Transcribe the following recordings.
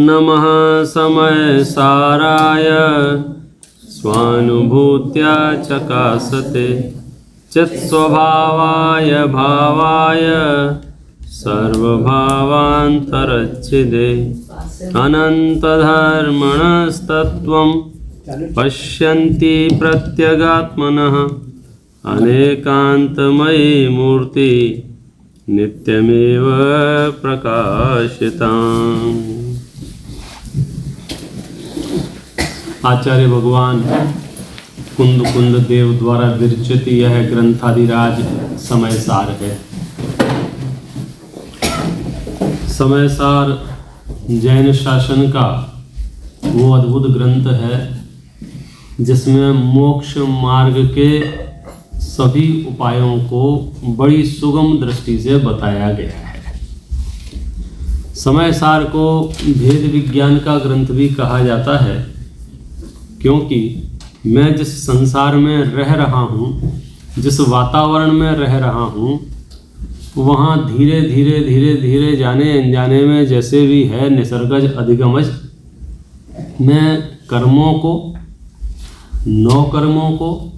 नमः समय साराय स्वानुभूत्या चकासते चित्स्वभावाय भावाय सर्वभावान्तरच्छिदे अनन्तधर्मणस्तत्त्वं पश्यन्ति प्रत्यगात्मनः अनेकान्तमयी मूर्ति नित्यमेव प्रकाशिताम्। आचार्य भगवान कुंद कुंद देव द्वारा विरचित यह ग्रंथादिराज समय सार है। समय सार जैन शासन का वो अद्भुत ग्रंथ है जिसमें मोक्ष मार्ग के सभी उपायों को बड़ी सुगम दृष्टि से बताया गया है। समय सार को भेद विज्ञान का ग्रंथ भी कहा जाता है, क्योंकि मैं जिस संसार में रह रहा हूँ, जिस वातावरण में रह रहा हूँ, वहाँ धीरे धीरे धीरे धीरे जाने अनजाने में जैसे भी है निसर्गज अधिगमज, मैं कर्मों को, नौ कर्मों को,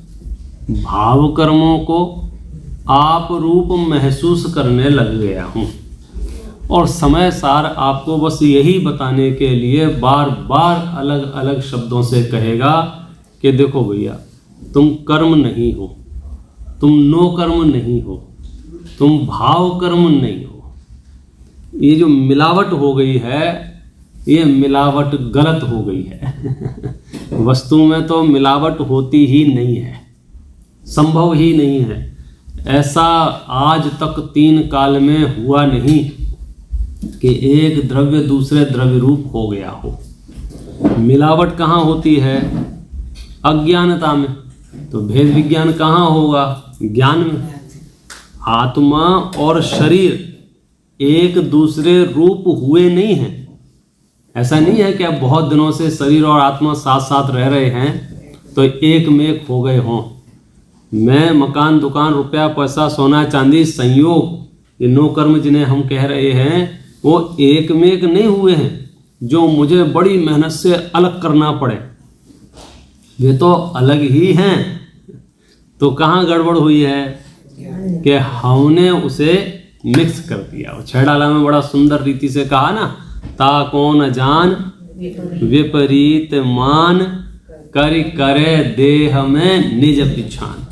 भाव कर्मों को आप रूप महसूस करने लग गया हूँ। और समय सार आपको बस यही बताने के लिए बार बार अलग अलग शब्दों से कहेगा कि देखो भैया, तुम कर्म नहीं हो, तुम नो कर्म नहीं हो, तुम भाव कर्म नहीं हो। ये जो मिलावट हो गई है, ये मिलावट गलत हो गई है। वस्तु में तो मिलावट होती ही नहीं है, संभव ही नहीं है। ऐसा आज तक 3 काल में हुआ नहीं कि एक द्रव्य दूसरे द्रव्य रूप हो गया हो। मिलावट कहाँ होती है? अज्ञानता में। तो भेद विज्ञान कहाँ होगा? ज्ञान में। आत्मा और शरीर एक दूसरे रूप हुए नहीं हैं। ऐसा नहीं है कि अब बहुत दिनों से शरीर और आत्मा साथ साथ रह रहे हैं तो एक में एक हो गए हों। मैं, मकान, दुकान, रुपया, पैसा, सोना, चांदी, संयोग, ये 9 कर्म जिन्हें हम कह रहे हैं, वो एक में एक नहीं हुए हैं जो मुझे बड़ी मेहनत से अलग करना पड़े। वे तो अलग ही हैं। तो कहाँ गड़बड़ हुई है कि हमने उसे मिक्स कर दिया। छेड़ाला में बड़ा सुंदर रीति से कहा ना, ता कौन जान विपरीत मान करि करे देह में निज पिछान।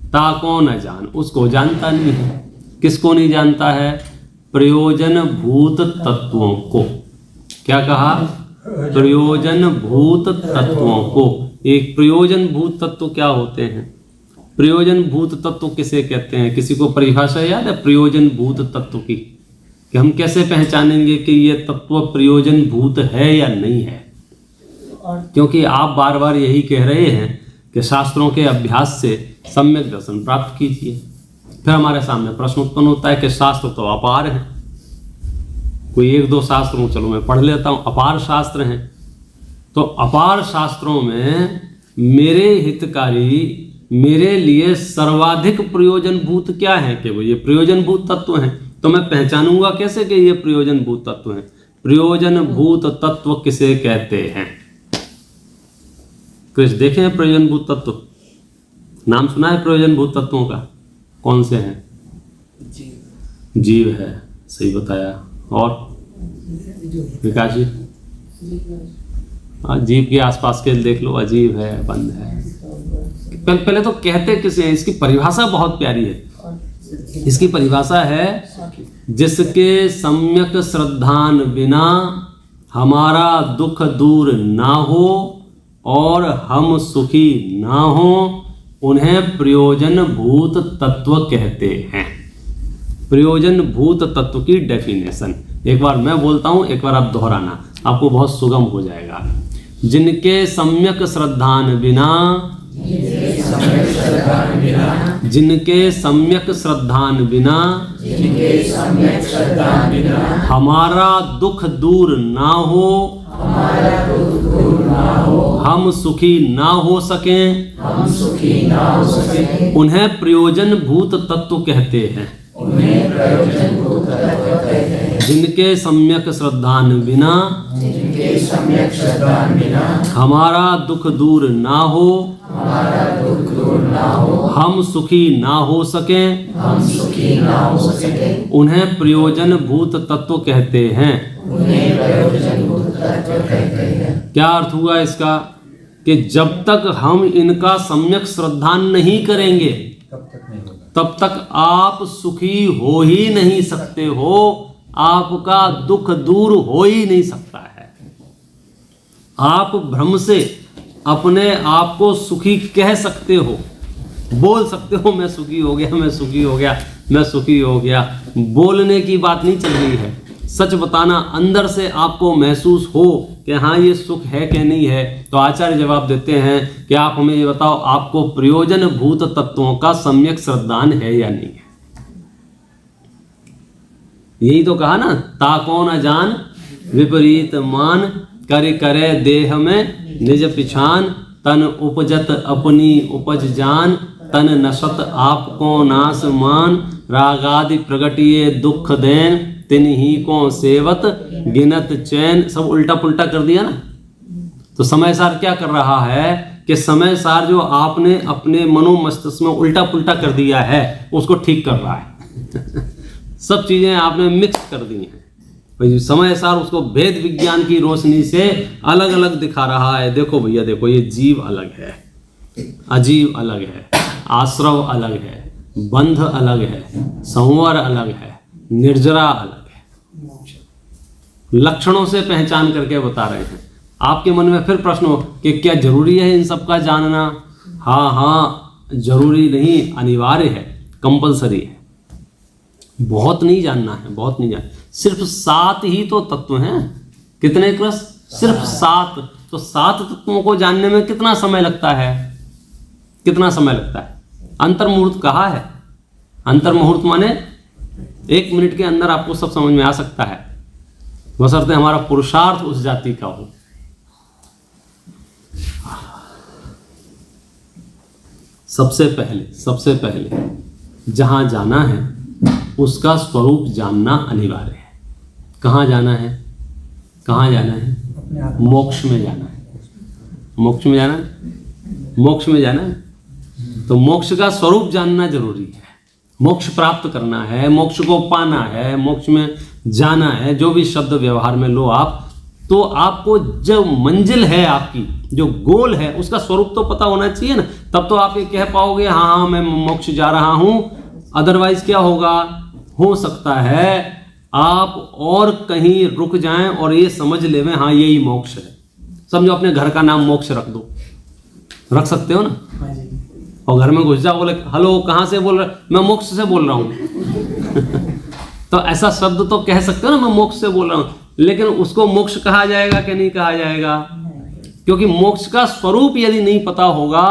ता कौन जान, उसको जानता नहीं है। किसको नहीं जानता है? प्रयोजन भूत तत्वों को। क्या कहा? प्रयोजन भूत तत्वों को। एक प्रयोजन भूत तत्व क्या होते हैं? प्रयोजन भूत तत्व किसे कहते हैं? किसी को परिभाषा याद है प्रयोजन भूत तत्व की? कि हम कैसे पहचानेंगे कि ये तत्व प्रयोजन भूत है या नहीं है? क्योंकि आप बार बार यही कह रहे हैं कि शास्त्रों के अभ्यास से सम्यक दर्शन प्राप्त कीजिए। फिर हमारे सामने प्रश्न उत्पन्न होता है कि शास्त्र तो अपार हैं। कोई 1-2 शास्त्रों चलो मैं पढ़ लेता हूँ, अपार शास्त्र हैं। तो अपार शास्त्रों में मेरे हितकारी, मेरे लिए सर्वाधिक प्रयोजन भूत क्या है कि वो ये प्रयोजन भूत तत्व हैं। तो मैं पहचानूंगा कैसे कि ये प्रयोजन भूत तत्व हैं? प्रयोजन भूत तत्व किसे कहते हैं? कृष्ण देखे हैं प्रयोजन भूत तत्व? नाम सुना है प्रयोजन भूत तत्वों का? कौन से हैं? जीव है, सही बताया। और विकास जी? हाँ, जीव के आसपास के देख लो, अजीब है, बंद है। पहले तो कहते किसे हैं? इसकी परिभाषा बहुत प्यारी है। इसकी परिभाषा है, जिसके सम्यक श्रद्धान बिना हमारा दुख दूर ना हो और हम सुखी ना हो, उन्हें प्रयोजन भूत तत्व कहते हैं। प्रयोजन भूत तत्व की डेफिनेशन एक बार मैं बोलता हूं, एक बार आप दोहराना, आपको बहुत सुगम हो जाएगा। जिनके सम्यक श्रद्धान बिना, जिनके सम्यक श्रद्धान बिना हमारा दुख दूर ना हो, हम सुखी ना हो सकें, उन्हें प्रयोजन भूत तत्व कहते हैं। उन्हें प्रयोजनभूत तत्व कहते हैं। जिनके सम्यक श्रद्धान बिना जिनके सम्यक श्रद्धान बिना हमारा दुख दूर ना हो, हमारा दुख दूर ना हो, हम सुखी ना हो सकें, हम सुखी ना हो सके, उन्हें प्रयोजन भूत तत्व कहते हैं। उन्हें प्रयोजनभूत तत्व कहते हैं। क्या अर्थ हुआ इसका? कि जब तक हम इनका सम्यक श्रद्धान नहीं करेंगे तब तक आप सुखी हो ही नहीं सकते हो, आपका दुख दूर हो ही नहीं सकता है। आप भ्रम से अपने आप को सुखी कह सकते हो, बोल सकते हो मैं सुखी हो गया, मैं सुखी हो गया, मैं सुखी हो गया। बोलने की बात नहीं चल रही है, सच बताना, अंदर से आपको महसूस हो कि हाँ ये सुख है कि नहीं है। तो आचार्य जवाब देते हैं कि आप हमें ये बताओ, आपको प्रयोजन भूत तत्वों का सम्यक श्रद्धान है या नहीं है। यही तो कहा ना, ताको न जान विपरीत मान, करे करे देह में निज पिछान, तन उपजत अपनी उपज जान, तन नशत आपको नास मान, रागादि प्रगटिए दुख देन, तिन ही को सेवत गिनत चैन। सब उल्टा पुल्टा कर दिया ना। तो समय सार क्या कर रहा है कि समय सार जो आपने अपने मनो मस्तिष्क में उल्टा पुल्टा कर दिया है उसको ठीक कर रहा है। सब चीजें आपने मिक्स कर दी हैं। भाई समय सार उसको भेद विज्ञान की रोशनी से अलग अलग दिखा रहा है। देखो भैया देखो, ये जीव अलग है, अजीव अलग है, आश्रव अलग है, बंध अलग है, संवर अलग है, निर्जरा अलग है। लक्षणों से पहचान करके बता रहे हैं। आपके मन में फिर प्रश्न हो कि क्या जरूरी है इन सब का जानना? हाँ हाँ, जरूरी नहीं, अनिवार्य है, कंपलसरी है। बहुत नहीं जानना है, बहुत नहीं जानना। सिर्फ 7 ही तो तत्व हैं। कितने कृष्ण? सिर्फ 7। तो 7 तत्वों को जानने में कितना समय लगता है? कितना समय लगता है? अंतर्मुहूर्त कहा है। अंतर्मुहूर्त माने 1 मिनट के अंदर आपको सब समझ में आ सकता है, बशर्ते हमारा पुरुषार्थ उस जाति का हो। सबसे पहले जहां जाना है उसका स्वरूप जानना अनिवार्य है। कहाँ जाना है? कहाँ जाना है? मोक्ष में जाना है। मोक्ष में जाना है, मोक्ष में जाना है। तो मोक्ष का स्वरूप जानना जरूरी है। मोक्ष प्राप्त करना है, मोक्ष को पाना है, मोक्ष में जाना है, जो भी शब्द व्यवहार में लो आप, तो आपको जो मंजिल है, आपकी जो गोल है, उसका स्वरूप तो पता होना चाहिए ना। तब तो आप ये कह पाओगे हाँ हाँ मैं मोक्ष जा रहा हूं। अदरवाइज क्या होगा? हो सकता है आप और कहीं रुक जाएं और ये समझ ले में हाँ यही मोक्ष है। समझो अपने घर का नाम मोक्ष रख दो, रख सकते हो ना? और घर में घुस जाओ, बोले हेलो कहाँ से बोल रहे? मैं मोक्ष से बोल रहा हूँ। तो ऐसा शब्द तो कह सकते हो ना, मैं मोक्ष से बोल रहा हूँ। लेकिन उसको मोक्ष कहा जाएगा कि नहीं कहा जाएगा? क्योंकि मोक्ष का स्वरूप यदि नहीं पता होगा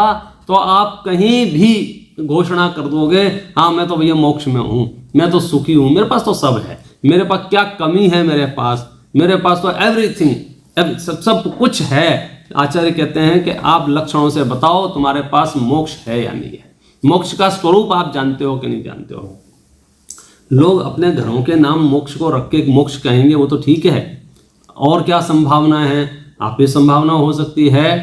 तो आप कहीं भी घोषणा कर दोगे हाँ मैं तो भैया मोक्ष में हूँ, मैं तो सुखी हूँ, मेरे पास तो सब है, मेरे पास क्या कमी है? मेरे पास तो एवरीथिंग, सब कुछ है। आचार्य कहते हैं कि आप लक्षणों से बताओ तुम्हारे पास मोक्ष है या नहीं है। मोक्ष का स्वरूप आप जानते हो कि नहीं जानते हो? लोग अपने घरों के नाम मोक्ष को रख के मोक्ष कहेंगे, वो तो ठीक है। और क्या संभावना है? आप ये संभावना हो सकती है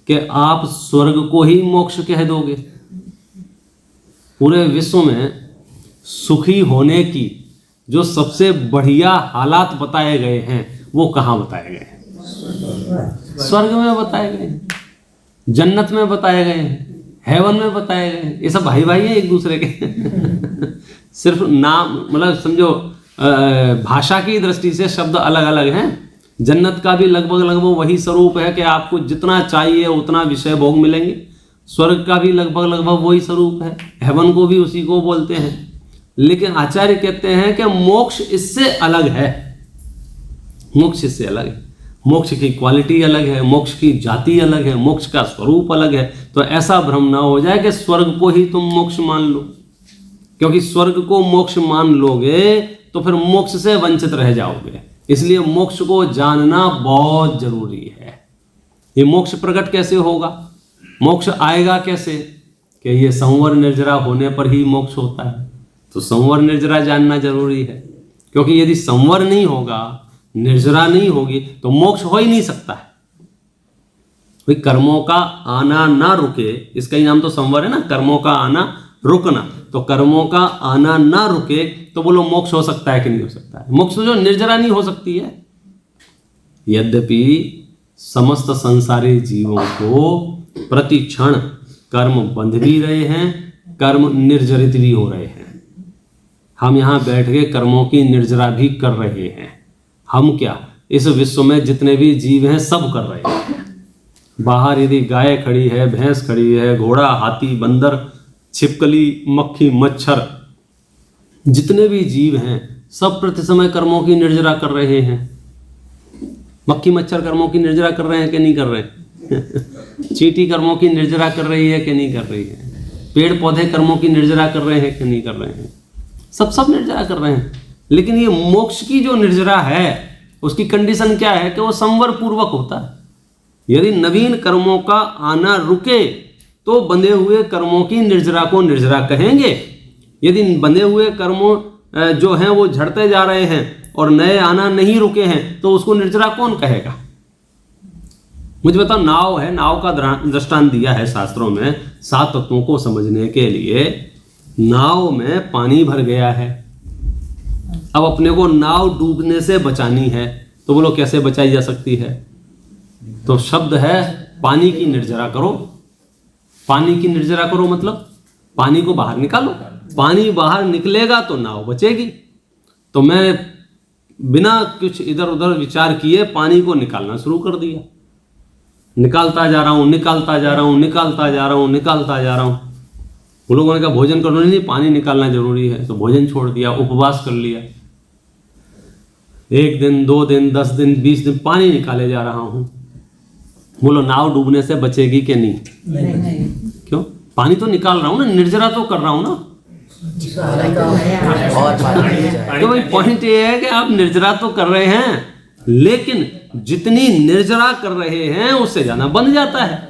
कि आप स्वर्ग को ही मोक्ष कह दोगे। पूरे विश्व में सुखी होने की जो सबसे बढ़िया हालात बताए गए हैं वो कहाँ बताए गए हैं? स्वर्ग में बताए गए हैं, जन्नत में बताए गए हैं, हेवन में बताए गए हैं। ये सब भाई भाई हैं एक दूसरे के। सिर्फ नाम मतलब समझो भाषा की दृष्टि से शब्द अलग अलग हैं। जन्नत का भी लगभग वही स्वरूप है कि आपको जितना चाहिए उतना विषय भोग मिलेंगे। स्वर्ग का भी लगभग वही स्वरूप है, हेवन को भी उसी को बोलते हैं। लेकिन आचार्य कहते हैं कि मोक्ष इससे अलग है। मोक्ष इससे अलग है। मोक्ष की क्वालिटी अलग है, मोक्ष की जाति अलग है, मोक्ष का स्वरूप अलग है। तो ऐसा भ्रम ना हो जाए कि स्वर्ग को ही तुम मोक्ष मान लो, क्योंकि स्वर्ग को मोक्ष मान लोगे तो फिर मोक्ष से वंचित रह जाओगे। इसलिए मोक्ष को जानना बहुत जरूरी है। ये मोक्ष प्रकट कैसे होगा? मोक्ष आएगा कैसे? कि ये संवर निर्जरा होने पर ही मोक्ष होता है। तो संवर निर्जरा जानना जरूरी है, क्योंकि यदि संवर नहीं होगा, निर्जरा नहीं होगी, तो मोक्ष हो ही नहीं सकता है। भाई कर्मों का आना ना रुके, इसका ही नाम तो संवर है ना, कर्मों का आना रुकना। तो कर्मों का आना ना रुके तो बोलो मोक्ष हो सकता है कि नहीं हो सकता है? मोक्ष तो जो निर्जरा नहीं हो सकती है। यद्यपि समस्त संसारी जीवों को प्रति क्षण कर्म बंध भी रहे हैं, कर्म निर्जरित भी हो रहे हैं। हम यहाँ बैठ के कर्मों की निर्जरा भी कर रहे हैं। हम क्या, इस विश्व में जितने भी जीव हैं सब कर रहे हैं। बाहर यदि गाय खड़ी है, भैंस खड़ी है, घोड़ा, हाथी, बंदर, छिपकली, मक्खी, मच्छर, जितने भी जीव हैं सब प्रति समय कर्मों की निर्जरा कर रहे हैं। मक्खी मच्छर कर्मों की निर्जरा कर रहे हैं कि नहीं कर रहे हैं? चींटी कर्मों की निर्जरा कर रही है कि नहीं कर रही है? पेड़ पौधे कर्मों की निर्जरा कर रहे हैं कि नहीं कर रहे हैं? सब निर्जरा कर रहे हैं। लेकिन ये मोक्ष की जो निर्जरा है उसकी कंडीशन क्या है कि वो संवर पूर्वक होता है। यदि नवीन कर्मों का आना रुके तो बंधे हुए कर्मों की निर्जरा को निर्जरा कहेंगे। यदि बंधे हुए कर्मों जो हैं वो झड़ते जा रहे हैं और नए आना नहीं रुके हैं तो उसको निर्जरा कौन कहेगा? मुझे बताओ, नाव है, नाव का दृष्टांत दिया है शास्त्रों में 7 तत्वों को समझने के लिए। नाव में पानी भर गया है, अब अपने को नाव डूबने से बचानी है, तो बोलो कैसे बचाई जा सकती है? तो शब्द है पानी की निर्जरा करो। पानी की निर्जरा करो मतलब पानी को बाहर निकालो। पानी बाहर निकलेगा तो नाव बचेगी। तो मैं बिना कुछ इधर उधर विचार किए पानी को निकालना शुरू कर दिया। निकालता जा रहा हूँ, निकालता जा रहा हूँ, निकालता जा रहा हूँ, निकालता जा रहा हूँ। वो लोगों ने कहा भोजन करो, नहीं पानी निकालना जरूरी है, तो भोजन छोड़ दिया, उपवास कर लिया। 1 दिन, 2 दिन, 10 दिन, 20 दिन पानी निकाले जा रहा हूँ। बोलो नाव डूबने से बचेगी कि नहीं? नहीं। क्यों? पानी तो निकाल रहा हूँ ना, निर्जरा तो कर रहा हूँ ना। तो भाई पॉइंट ये है कि आप निर्जरा तो कर रहे हैं, लेकिन जितनी निर्जरा कर रहे हैं उससे ज्यादा बन जाता है।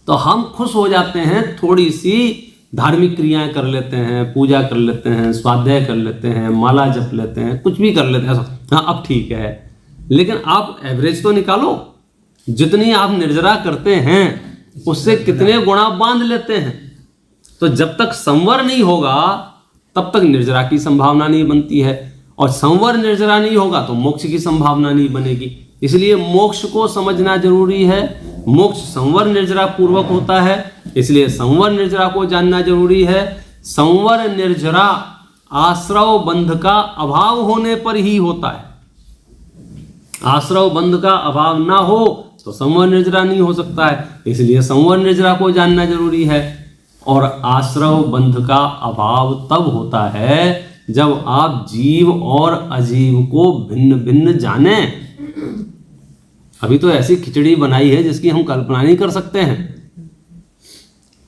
तो हम खुश हो जाते हैं, थोड़ी सी धार्मिक क्रियाएं कर लेते हैं, पूजा कर लेते हैं, स्वाध्याय कर लेते हैं, माला जप लेते हैं, कुछ भी कर लेते हैं। हाँ अब ठीक है, लेकिन आप एवरेज तो निकालो। जितनी आप निर्जरा करते हैं उससे कितने गुणा बांध लेते हैं। तो जब तक संवर नहीं होगा तब तक निर्जरा की संभावना नहीं बनती है, और संवर निर्जरा नहीं होगा तो मोक्ष की संभावना नहीं बनेगी। इसलिए मोक्ष को समझना जरूरी है। मोक्ष संवर निर्जरा पूर्वक होता है, इसलिए संवर निर्जरा को जानना जरूरी है। संवर निर्जरा आश्रव बंध का अभाव होने पर ही होता है। आश्रव बंध का अभाव ना हो तो संवर निर्जरा नहीं हो सकता है, इसलिए संवर निर्जरा को जानना जरूरी है। और आश्रव बंध का अभाव तब होता है जब आप जीव और अजीव को भिन्न भिन्न जाने। अभी तो ऐसी खिचड़ी बनाई है जिसकी हम कल्पना नहीं कर सकते हैं,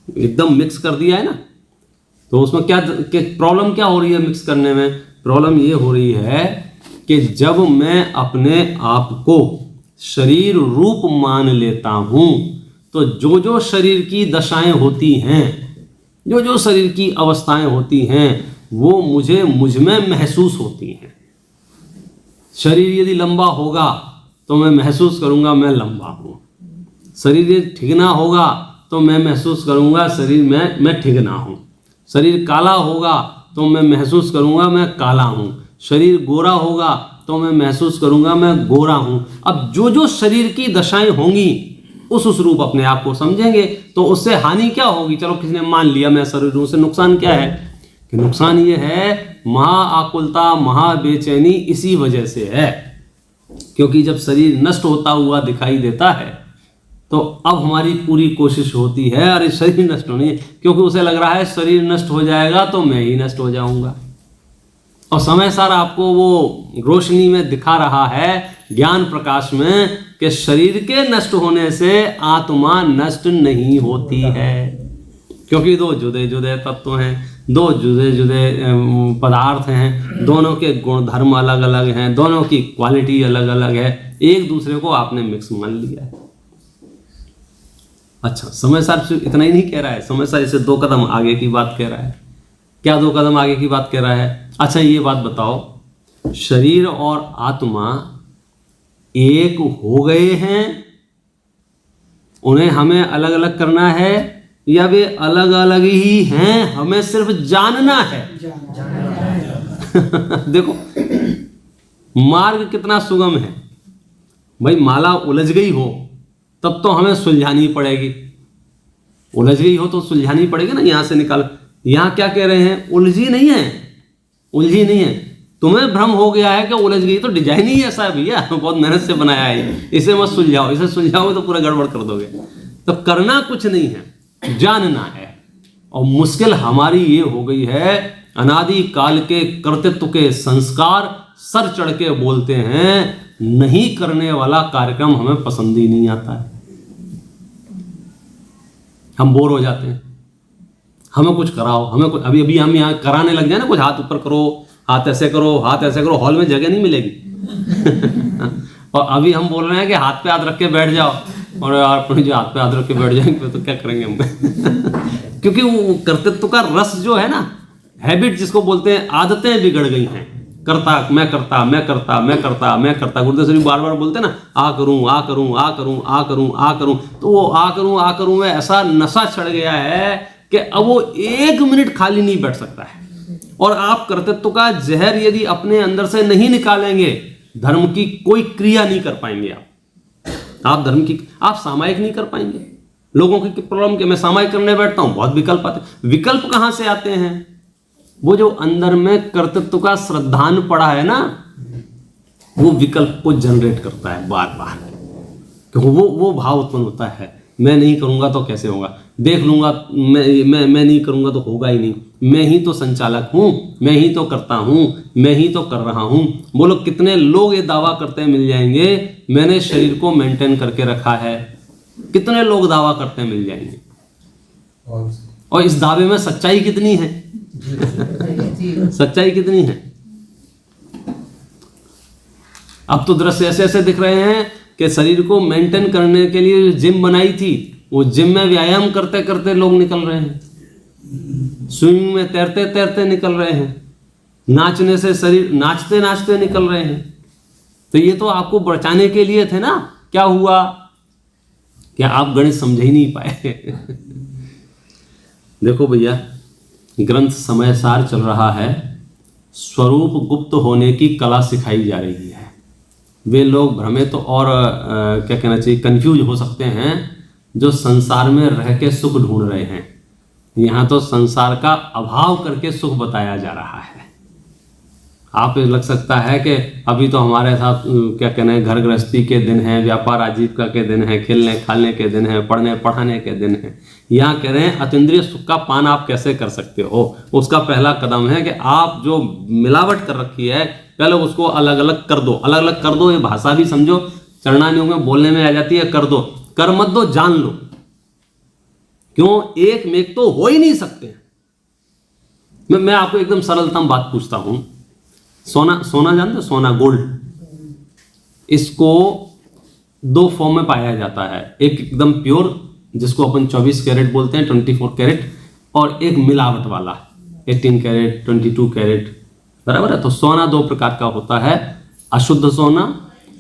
एकदम मिक्स कर दिया है ना। तो उसमें क्या प्रॉब्लम क्या हो रही है मिक्स करने में? प्रॉब्लम ये हो रही है कि जब मैं अपने आप को शरीर रूप मान लेता हूं तो जो जो शरीर की दशाएं होती हैं, जो जो शरीर की अवस्थाएं होती हैं, वो मुझे मुझ में महसूस होती हैं। शरीर यदि लंबा होगा तो मैं महसूस करूंगा मैं लंबा हूं। शरीर यदि ठिगना होगा तो मैं महसूस करूंगा शरीर में मैं ठिगना हूं। शरीर काला होगा तो मैं महसूस करूंगा मैं काला हूं। शरीर गोरा होगा तो मैं महसूस करूंगा मैं गोरा हूं। अब जो जो शरीर की दशाएं होंगी उस रूप अपने आप को समझेंगे। तो उससे हानि क्या होगी? चलो किसी ने मान लिया मैं शरीर हूं, से नुकसान क्या है? कि नुकसान ये है महा आकुलता, महा बेचैनी इसी वजह से है, क्योंकि जब शरीर नष्ट होता हुआ दिखाई देता है तो अब हमारी पूरी कोशिश होती है अरे शरीर नष्ट होनी है, क्योंकि उसे लग रहा है शरीर नष्ट हो जाएगा तो मैं ही नष्ट हो जाऊंगा। और समय सारा आपको वो रोशनी में दिखा रहा है, ज्ञान प्रकाश में, कि शरीर के नष्ट होने से आत्मा नष्ट नहीं होती है, क्योंकि 2 जुदे जुदे तत्व हैं, 2 जुदे जुदे पदार्थ हैं, दोनों के गुण धर्म अलग अलग हैं, दोनों की क्वालिटी अलग अलग है, एक दूसरे को आपने मिक्स मान लिया है। अच्छा, समय सार इतना ही नहीं कह रहा है, समय सार इसे 2 कदम आगे की बात कह रहा है क्या 2 कदम आगे की बात कह रहा है? अच्छा ये बात बताओ, शरीर और आत्मा एक हो गए हैं, उन्हें हमें अलग अलग करना है, या वे अलग अलग ही हैं, हमें सिर्फ जानना है? देखो मार्ग कितना सुगम है भाई। माला उलझ गई हो तब तो हमें सुलझानी पड़ेगी, उलझ गई हो तो सुलझानी पड़ेगी ना, यहां से निकाल। यहां क्या कह रहे हैं? उलझी नहीं है, उलझी नहीं है। तुम्हें भ्रम हो गया है कि उलझ गई, तो डिजाइन ही ऐसा है भैया, बहुत मेहनत से बनाया है, इसे मत सुलझाओ, इसे सुलझाओ तो पूरा गड़बड़ कर दोगे। तो करना कुछ नहीं है, जानना है। और मुश्किल हमारी ये हो गई है, अनादि काल के कर्तृत्व के संस्कार सर चढ़ के बोलते हैं, नहीं करने वाला कार्यक्रम हमें पसंद ही नहीं आता है। हम बोर हो जाते हैं, हमें कुछ कराओ, हमें कुछ। अभी अभी हम यहाँ कराने लग जाए ना, कुछ हाथ ऊपर करो, हाथ ऐसे करो, हाथ ऐसे करो, हॉल में जगह नहीं मिलेगी। और अभी हम बोल रहे हैं कि हाथ पे हाथ रख के बैठ जाओ, और यार अपने जो हाथ पे हाथ रख के बैठ जाएंगे तो क्या करेंगे हम? क्योंकि वो कर्तृत्व का रस जो है ना, हैबिट जिसको बोलते हैं, आदतें बिगड़ गई हैं। करता, मैं करता, मैं करता, मैं करता, मैं करता। गुरुदेव श्री बार बार बोलते हैं ना, आ करूं, आ करूं, आ करूं, आ करूं, आ करूं। तो वो आ करूं में ऐसा नशा चढ़ गया है कि अब वो 1 मिनट खाली नहीं बैठ सकता है। और आप कर्तृत्व का जहर यदि अपने अंदर से नहीं निकालेंगे, धर्म की कोई क्रिया नहीं कर पाएंगे। आप धर्म की, आप सामायिक नहीं कर पाएंगे। लोगों की प्रॉब्लम के मैं सामायिक करने बैठता हूं, बहुत विकल्प आते। विकल्प कहां से आते हैं? वो जो अंदर में कर्तृत्व का श्रद्धान पड़ा है ना, वो विकल्प को जनरेट करता है बार बार। वो भाव उत्पन्न होता है, मैं नहीं करूंगा तो कैसे होगा, देख लूंगा, मैं नहीं करूंगा तो होगा ही नहीं, मैं ही तो संचालक हूं, मैं ही तो करता हूं, मैं ही तो कर रहा हूं। बोलो कितने लोग ये दावा करते हैं मिल जाएंगे मैंने शरीर को मेंटेन करके रखा है? कितने लोग दावा करते हैं मिल जाएंगे? और इस दावे में सच्चाई कितनी है? सच्चाई कितनी है? अब तो दृश्य ऐसे ऐसे दिख रहे हैं कि शरीर को मेंटेन करने के लिए जो जिम बनाई थी, वो जिम में व्यायाम करते करते लोग निकल रहे हैं, स्विमिंग में तैरते तैरते निकल रहे हैं, नाचने से शरीर नाचते नाचते निकल रहे हैं। तो ये तो आपको बचाने के लिए थे ना। क्या हुआ? क्या आप गणित समझ ही नहीं पाए? देखो भैया, ग्रंथ समय सार चल रहा है, स्वरूप गुप्त होने की कला सिखाई जा रही है। वे लोग भ्रमित और क्या कहना चाहिए, कंफ्यूज हो सकते हैं जो संसार में रह के सुख ढूंढ रहे हैं। यहाँ तो संसार का अभाव करके सुख बताया जा रहा है। आप लग सकता है कि अभी तो हमारे साथ क्या कहना है, घर गृहस्थी के दिन हैं, व्यापार आजीविका के दिन हैं, खेलने खालने के दिन हैं, पढ़ने पढ़ाने के दिन हैं। यहाँ कह रहे हैं अतीन्द्रिय सुख का पान आप कैसे कर सकते हो? उसका पहला कदम है कि आप जो मिलावट कर रखी है, पहले उसको अलग अलग कर दो। अलग अलग कर दो, ये भाषा भी समझो, चरणानियों में बोलने में आ जाती है, कर दो। कर मत दो, जान लो। क्यों? एक में तो हो ही नहीं सकते। मैं आपको एकदम सरलतम बात पूछता हूं, सोना जानते हो? सोना, गोल्ड, इसको 2 फॉर्म में पाया जाता है। एक एकदम प्योर, जिसको अपन 24 कैरेट बोलते हैं, 24 कैरेट, और एक मिलावट वाला 18 कैरेट, 22 कैरेट, बराबर है। तो सोना 2 प्रकार का होता है, अशुद्ध सोना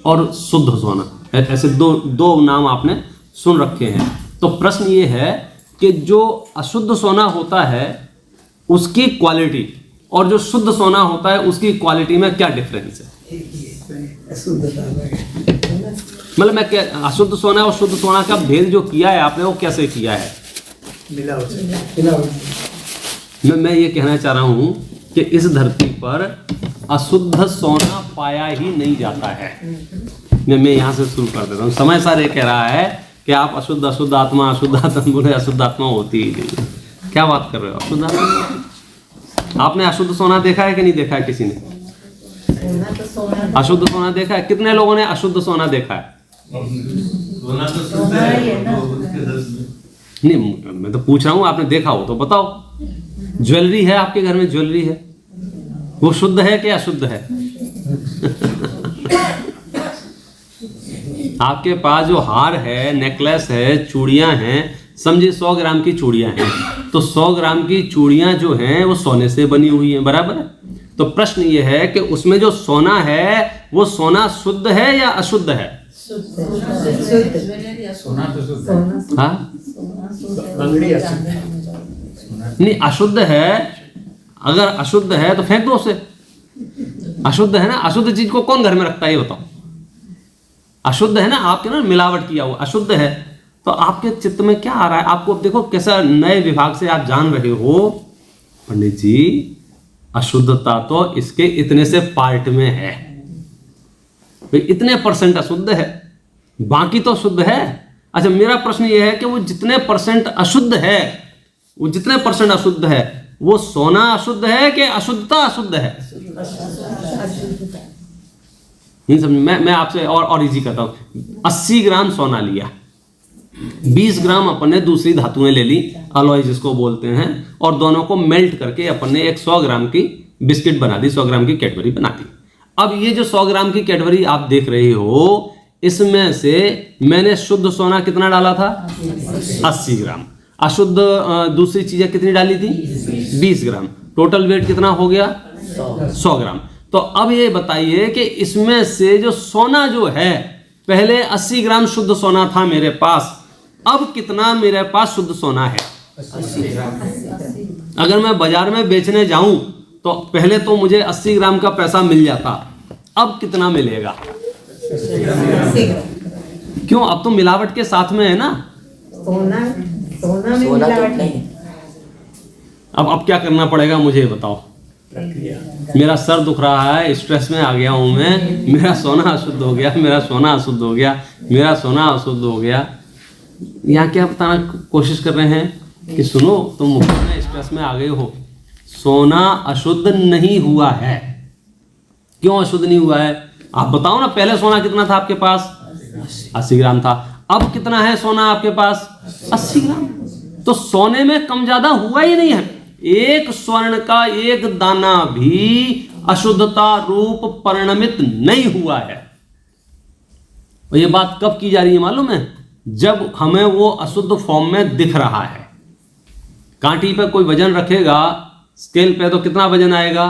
और शुद्ध सोना। ऐसे दो नाम आपने सुन रखे हैं। तो प्रश्न ये है कि जो अशुद्ध सोना होता है उसकी क्वालिटी और जो शुद्ध सोना होता है उसकी क्वालिटी में क्या डिफरेंस है? मतलब मैं क्या, अशुद्ध सोना और शुद्ध सोना का भेद जो किया है आपने, वो कैसे किया है? मैं ये कहना चाह रहा हूं कि इस धरती पर अशुद्ध सोना पाया ही नहीं जाता है। मैं यहाँ से शुरू कर देता हूँ। समय सार ये कह रहा है कि आप अशुद्ध आत्मा बोले, अशुद्ध आत्मा होती ही नहीं। क्या बात कर रहे हो? अशुद्ध आत्मा, आपने अशुद्ध सोना देखा है कि नहीं देखा है? किसी ने अशुद्ध सोना देखा है? कितने लोगों ने अशुद्ध सोना देखा है? नहीं, मैं तो पूछ रहा हूँ, आपने देखा हो तो बताओ। ज्वेलरी है आपके घर में, ज्वेलरी है, वो शुद्ध है कि अशुद्ध है? आपके पास जो हार है, नेकलेस है, चूड़ियां हैं, समझिए 100 ग्राम की चूड़ियां हैं, तो 100 ग्राम की चूड़ियां जो हैं वो सोने से बनी हुई हैं, बराबर है। तो प्रश्न ये है कि उसमें जो सोना है वो सोना शुद्ध है या अशुद्ध है? हाँ नहीं, अशुद्ध है। अगर अशुद्ध है तो फेंक दो उसे। अशुद्ध है ना, अशुद्ध चीज को कौन घर में रखता है ये बताओ? अशुद्ध है ना, आपके ना मिलावट किया हुआ अशुद्ध है। तो आपके चित्त में क्या आ रहा है? आपको देखो कैसा नए विभाग से आप जान रहे हो। पंडित जी, अशुद्धता तो इसके इतने से पार्ट में है, इतने % अशुद्ध है, बाकी तो शुद्ध है। अच्छा, मेरा प्रश्न ये है कि वो जितने % अशुद्ध है, वो जितने % अशुद्ध है, वो सोना अशुद्ध है कि अशुद्धता अशुद्ध है? नहीं समझ। मैं आपसे और इजी करता हूं। 80 ग्राम सोना लिया, 20 ग्राम अपन ने दूसरी धातुएं ले ली, अलॉय जिसको बोलते हैं, और दोनों को मेल्ट करके अपन ने एक 100 ग्राम की बिस्किट बना दी, 100 ग्राम की कैडबरी बना दी। अब ये जो 100 ग्राम की कैडबरी आप देख रहे हो, इसमें से मैंने शुद्ध सोना कितना डाला था? 80 ग्राम। अशुद्ध दूसरी चीजें कितनी डाली थी? 20 ग्राम। टोटल वेट कितना हो गया? 100 ग्राम। तो अब ये बताइए कि इसमें से जो सोना जो है, पहले 80 ग्राम शुद्ध सोना था मेरे पास, अब कितना मेरे पास शुद्ध सोना है? 80 ग्राम। अगर मैं बाजार में बेचने जाऊं तो पहले तो मुझे 80 ग्राम का पैसा मिल जाता, अब कितना मिलेगा? क्यों? अब तो मिलावट के साथ में है ना। सोना में मिलावट नहीं। अब क्या करना पड़ेगा मुझे बताओ? मेरा सर दुख रहा है, स्ट्रेस में आ गया हूं मैं, मेरा सोना अशुद्ध हो गया, मेरा सोना अशुद्ध हो गया, मेरा सोना अशुद्ध हो गया। यहाँ क्या बताना कोशिश कर रहे हैं कि सुनो, तुम मुफ्त में स्ट्रेस में आ गए हो, सोना अशुद्ध नहीं हुआ है। क्यों अशुद्ध नहीं हुआ है? आप बताओ ना। पहले सोना कितना था आपके पास? 80 ग्राम था। अब कितना है सोना आपके पास? 80 ग्राम। तो सोने में कम ज्यादा हुआ ही नहीं है। एक स्वर्ण का एक दाना भी अशुद्धता रूप परिणमित नहीं हुआ है। और ये बात कब की जा रही है मालूम है? जब हमें वो अशुद्ध फॉर्म में दिख रहा है। कांटी पे कोई वजन रखेगा स्केल पे, तो कितना वजन आएगा?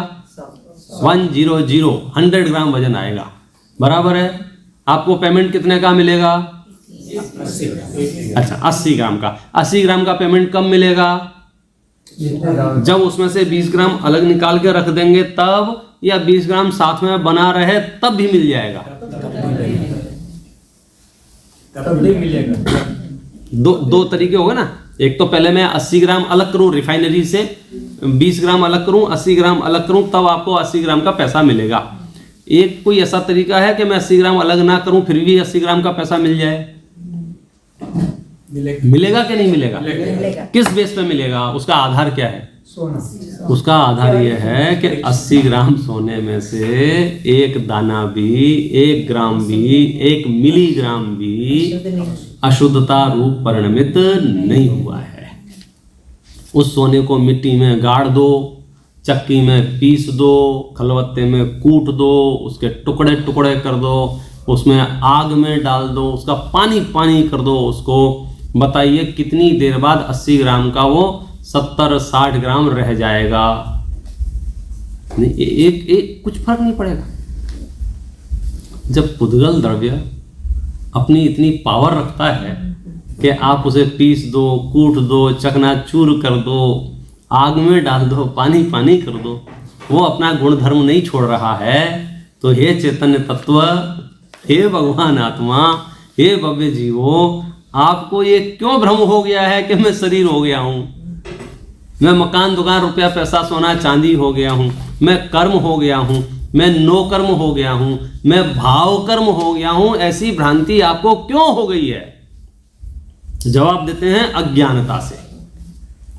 100 ग्राम वजन आएगा, बराबर है। आपको पेमेंट कितने का मिलेगा? 80 ग्राम का। 80 ग्राम का पेमेंट कब मिलेगा? जब उसमें से 20 ग्राम अलग निकाल के रख देंगे तब, या 20 ग्राम साथ में बना रहे तब भी मिल जाएगा? तब नहीं मिलेगा। दो तरीके हो गए ना। एक तो पहले मैं 80 ग्राम अलग करूं रिफाइनरी से, 20 ग्राम अलग करूं, 80 ग्राम अलग करूं, तब आपको 80 ग्राम का पैसा मिलेगा। एक कोई ऐसा तरीका है कि मैं 80 ग्राम अलग ना करूं फिर भी 80 ग्राम का पैसा मिल जाए? मिलेगा कि नहीं मिलेगा? किस बेस पे मिलेगा? उसका आधार क्या है? सोना। उसका आधार यह है कि 80 ग्राम सोने में से एक दाना भी, 1 ग्राम भी, 1 मिलीग्राम भी अशुद्धता रूप परिणमित नहीं हुआ है। उस सोने को मिट्टी में गाड़ दो, चक्की में पीस दो, खलबत्ते में कूट दो, उसके टुकड़े टुकड़े कर दो, उसमें आग में डाल दो, उसका पानी पानी कर दो उसको। बताइए कितनी देर बाद 80 ग्राम का वो 70-60 ग्राम रह जाएगा? नहीं, एक कुछ फर्क नहीं पड़ेगा। जब पुद्गल द्रव्य अपनी इतनी पावर रखता है कि आप उसे पीस दो, कूट दो, चकनाचूर कर दो, आग में डाल दो, पानी पानी कर दो, वो अपना गुणधर्म नहीं छोड़ रहा है, तो हे चैतन्य तत्व, हे भगवान आत्मा, हे भव्य जीवो, आपको ये क्यों भ्रम हो गया है कि मैं शरीर हो गया हूं, मैं मकान दुकान रुपया पैसा सोना चांदी हो गया हूं, मैं कर्म हो गया हूं, मैं नो कर्म हो गया हूं, मैं भाव कर्म हो गया हूं? ऐसी भ्रांति आपको क्यों हो गई है? जवाब देते हैं अज्ञानता से।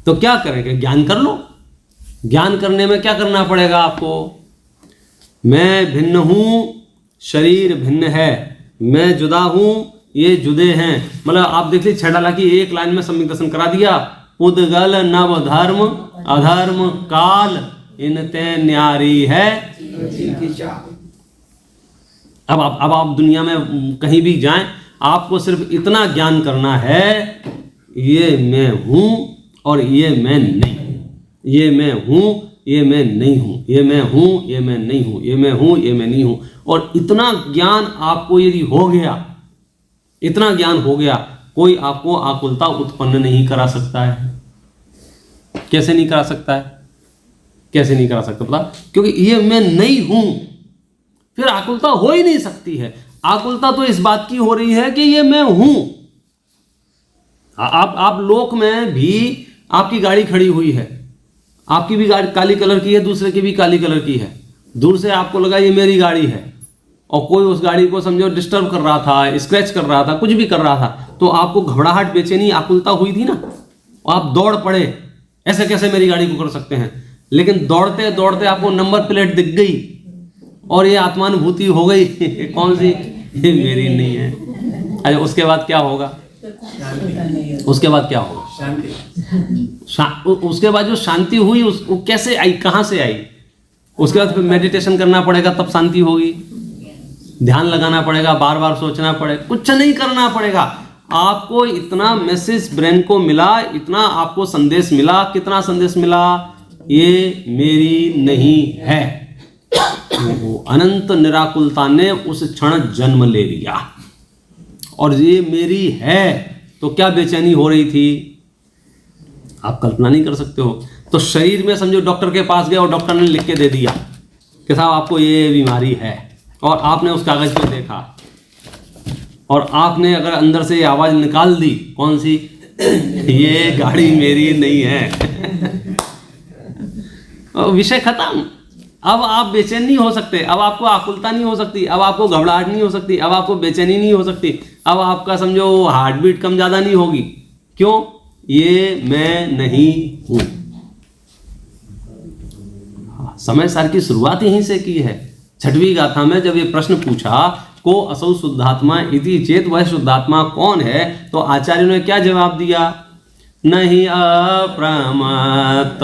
तो क्या करेंगे? ज्ञान कर लो। ज्ञान करने में क्या करना पड़ेगा आपको? मैं भिन्न हूं, शरीर भिन्न है, मैं जुदा हूं, ये जुदे हैं। मतलब आप देख लीजिए, 6 डाला की एक लाइन में सम्यक दर्शन करा दिया। पुद्गल नव धर्म अधर्म काल इनते न्यारी है। अब आप दुनिया में कहीं भी जाएं, आपको सिर्फ इतना ज्ञान करना है, ये मैं हूं और ये मैं नहीं हूँ, ये मैं हूँ, ये मैं नहीं हूँ, ये मैं हूँ, ये मैं नहीं हूँ, ये मैं हूँ, ये मैं नहीं हूँ। और इतना ज्ञान आपको यदि हो गया, इतना ज्ञान हो गया, कोई आपको आकुलता उत्पन्न नहीं करा सकता है। कैसे नहीं करा सकता है? कैसे नहीं करा सकता पता? क्योंकि ये मैं नहीं हूं, फिर आकुलता हो ही नहीं सकती है। आकुलता तो इस बात की हो रही है कि ये मैं हूं। आप लोक में भी आपकी गाड़ी खड़ी हुई है, आपकी भी गाड़ी काली कलर की है, दूसरे की भी काली कलर की है। दूर से आपको लगा ये मेरी गाड़ी है, और कोई उस गाड़ी को समझो डिस्टर्ब कर रहा था, स्क्रैच कर रहा था, कुछ भी कर रहा था, तो आपको घबराहट, बेचैनी, आकुलता हुई थी ना, और आप दौड़ पड़े, ऐसे कैसे मेरी गाड़ी को कर सकते हैं। लेकिन दौड़ते दौड़ते आपको नंबर प्लेट दिख गई और ये आत्मानुभूति हो गई कौन सी? ये मेरी नहीं है। अच्छा, उसके बाद क्या होगा? उसके बाद क्या होगा? उसके बाद जो शांति हुई वो कैसे आई, कहाँ से आई? उसके बाद फिर मेडिटेशन करना पड़ेगा, तब शांति होगी। ध्यान लगाना पड़ेगा, बार बार सोचना पड़ेगा, कुछ नहीं करना पड़ेगा। आपको इतना मैसेज ब्रेन को मिला, इतना आपको संदेश मिला। कितना संदेश मिला? ये मेरी नहीं है। वो अनंत निराकुलता ने उस क्षण जन्म ले लिया, और ये मेरी है तो क्या बेचैनी हो रही थी, आप कल्पना नहीं कर सकते हो। तो शरीर में समझो डॉक्टर के पास गए और डॉक्टर ने लिख के दे दिया कि साहब आपको ये बीमारी है, और आपने उस कागज को देखा, और आपने अगर अंदर से ये आवाज निकाल दी, कौन सी? ये गाड़ी मेरी नहीं है। और विषय खत्म। अब आप बेचैन नहीं हो सकते, अब आपको आकुलता नहीं हो सकती, अब आपको घबराहट नहीं हो सकती, अब आपको बेचैनी नहीं हो सकती, अब आपका समझो हार्ट बीट कम ज्यादा नहीं होगी। क्यों? ये मैं नहीं हूं। समय सार की शुरुआत यहीं से की है। छठवीं गाथा में जब ये प्रश्न पूछा को असौ शुद्धात्मा इति चेत, वह शुद्धात्मा कौन है, तो आचार्यों ने क्या जवाब दिया? नहीं अप्रमत्त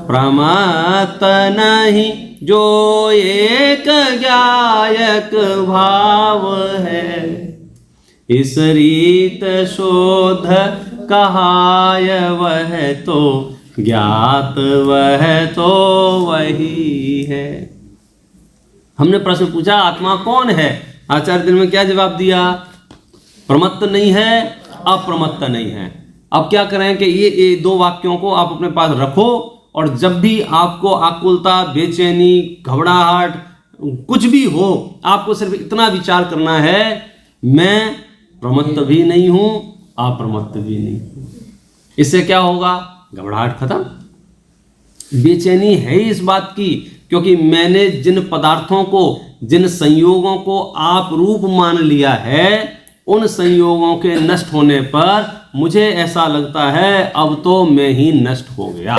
प्रमत्त नहीं, जो एक ज्ञायक भाव है, इस रीत शोध कहाय, वह तो ज्ञात वह तो वही है। हमने प्रश्न पूछा आत्मा कौन है, आचार्य ने क्या जवाब दिया? प्रमत्त नहीं है, अप्रमत्त नहीं है। अब क्या करें कि ये दो वाक्यों को आप अपने पास रखो, और जब भी आपको आकुलता, बेचैनी, घबराहट कुछ भी हो, आपको सिर्फ इतना विचार करना है, मैं प्रमत्त भी नहीं हूं, अप्रमत्त भी नहीं हूं। इससे क्या होगा? घबराहट खत्म। बेचैनी है ही इस बात की, क्योंकि मैंने जिन पदार्थों को, जिन संयोगों को आप रूप मान लिया है, उन संयोगों के नष्ट होने पर मुझे ऐसा लगता है अब तो मैं ही नष्ट हो गया।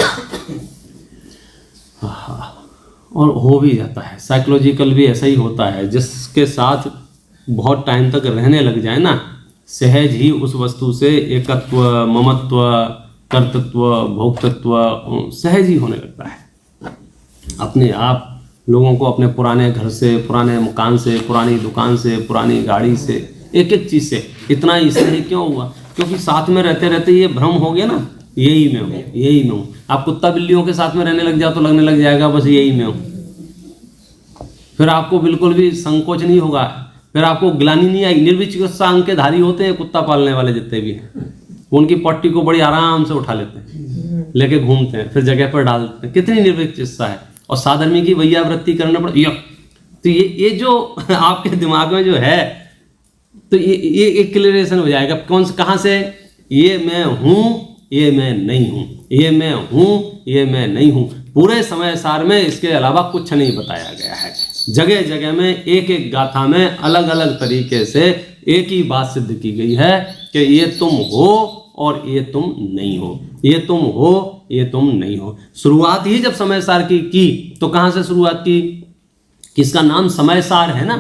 और हो भी जाता है। साइकोलॉजिकल भी ऐसा ही होता है। जिसके साथ बहुत टाइम तक रहने लग जाए ना, सहज ही उस वस्तु से एकत्व, ममत्व, कर्तृत्व, भोक्तृत्व सहज ही होने लगता है। अपने आप लोगों को अपने पुराने घर से, पुराने मकान से, पुरानी दुकान से, पुरानी गाड़ी से, एक एक चीज़ से इतना इसलिए क्यों हुआ? क्योंकि साथ में रहते रहते ये भ्रम हो गया ना, यही मैं हूँ, यही मैं हूँ। आप कुत्ता बिल्लियों के साथ में रहने लग जाओ तो लगने लग जाएगा बस यही मैं हूँ। फिर आपको बिल्कुल भी संकोच नहीं होगा, फिर आपको ग्लानि नहीं आएगी। निर्विचिकित्सा अंग के धारी होते हैं कुत्ता पालने वाले जितने भी हैं, वो उनकी पट्टी को बड़ी आराम से उठा लेते हैं, लेके घूमते हैं, फिर जगह पर डाल देते हैं। कितनी निर्विचिकित्सा है। और साधर्मी की वैयावृत्ति करना पड़े। तो ये जो आपके दिमाग में जो है, तो ये एक क्लियरेशन हो जाएगा। कौन से, कहाँ से? ये मैं हूँ, ये मैं नहीं हूँ, ये मैं हूँ, ये मैं नहीं हूँ। पूरे समय सार में इसके अलावा कुछ नहीं बताया गया है। जगह जगह में एक एक गाथा में अलग अलग तरीके से एक ही बात सिद्ध की गई है कि ये तुम हो और ये तुम नहीं हो, ये तुम हो, ये तुम नहीं हो। शुरुआत ही जब समय सार की तो कहाँ से शुरुआत की? किसका नाम समय सार है ना,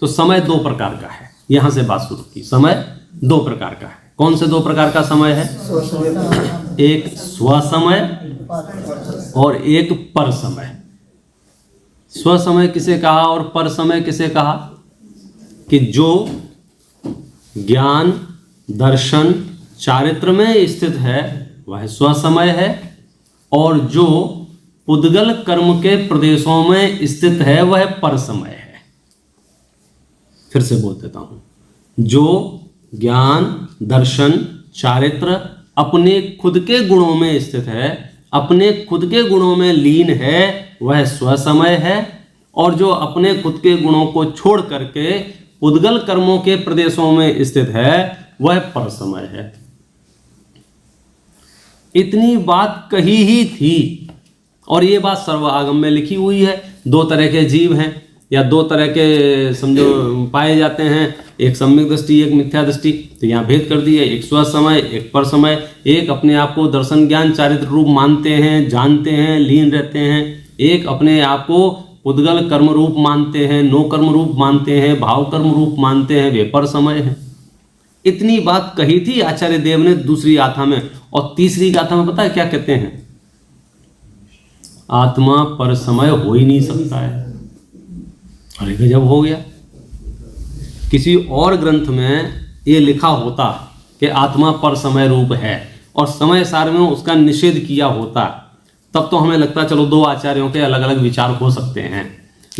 तो समय दो प्रकार का है, यहाँ से बात शुरू की। समय दो प्रकार का है। कौन से दो प्रकार का समय है? एक स्व समय और एक पर समय। स्व समय किसे कहा और पर समय किसे कहा? कि जो ज्ञान, दर्शन, चारित्र में स्थित है वह स्वसमय है, और जो पुद्गल कर्म के प्रदेशों में स्थित है वह परसमय है। फिर से बोल देता हूं, जो ज्ञान, दर्शन, चारित्र अपने खुद के गुणों में स्थित है, अपने खुद के गुणों में लीन है, वह स्वसमय है, और जो अपने खुद के गुणों को छोड़ करके पुद्गल कर्मों के प्रदेशों में स्थित है वह परसमय है। इतनी बात कही ही थी, और ये बात सर्वागम में लिखी हुई है। दो तरह के जीव हैं, या दो तरह के समझो पाए जाते हैं, एक सम्यक दृष्टि, एक मिथ्या दृष्टि। तो यहाँ भेद कर दिए, एक स्वसमय, एक परसमय। एक अपने आप को दर्शन, ज्ञान, चारित्र रूप मानते हैं, जानते हैं, लीन रहते हैं। एक अपने आप को पुद्गल कर्म रूप मानते हैं, नो कर्म रूप मानते हैं, भाव कर्म रूप मानते हैं, वे परसमय हैं। इतनी बात कही थी आचार्य देव ने दूसरी गाथा में। और तीसरी गाथा में पता है क्या कहते हैं? आत्मा परसमय हो ही नहीं सकता है। अरे गजब हो गया। किसी और ग्रंथ में ये लिखा होता कि आत्मा परसमय रूप है और समय सार में उसका निषेध किया होता, तब तो हमें लगता चलो दो आचार्यों के अलग अलग विचार हो सकते हैं।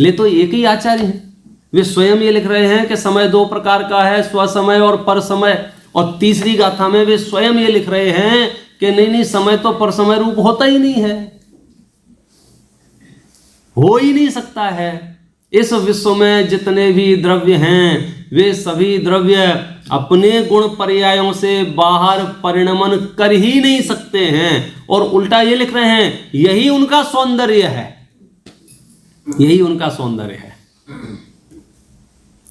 ले तो एक ही आचार्य हैं, वे स्वयं ये लिख रहे हैं कि समय दो प्रकार का है, स्वसमय और परसमय। और तीसरी गाथा में वे स्वयं ये लिख रहे हैं कि नहीं, समय तो परसमय रूप होता ही नहीं है, हो ही नहीं सकता है। इस विश्व में जितने भी द्रव्य हैं वे सभी द्रव्य अपने गुण पर्यायों से बाहर परिणमन कर ही नहीं सकते हैं। और उल्टा ये लिख रहे हैं यही उनका सौंदर्य है, यही उनका सौंदर्य है।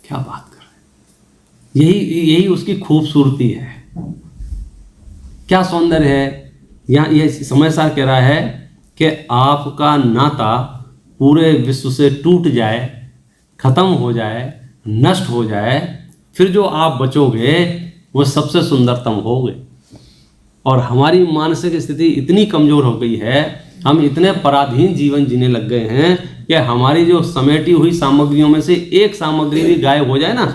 क्या बात कर रहे हैं, यही उसकी खूबसूरती है। क्या सौंदर्य है? यहाँ ये समय सार कह रहा है कि आपका नाता पूरे विश्व से टूट जाए, खत्म हो जाए, नष्ट हो जाए, फिर जो आप बचोगे वो सबसे सुंदरतम होगे। और हमारी मानसिक स्थिति इतनी कमजोर हो गई है, हम इतने पराधीन जीवन जीने लग गए हैं कि हमारी जो समेटी हुई सामग्रियों में से एक सामग्री भी गायब हो जाए ना,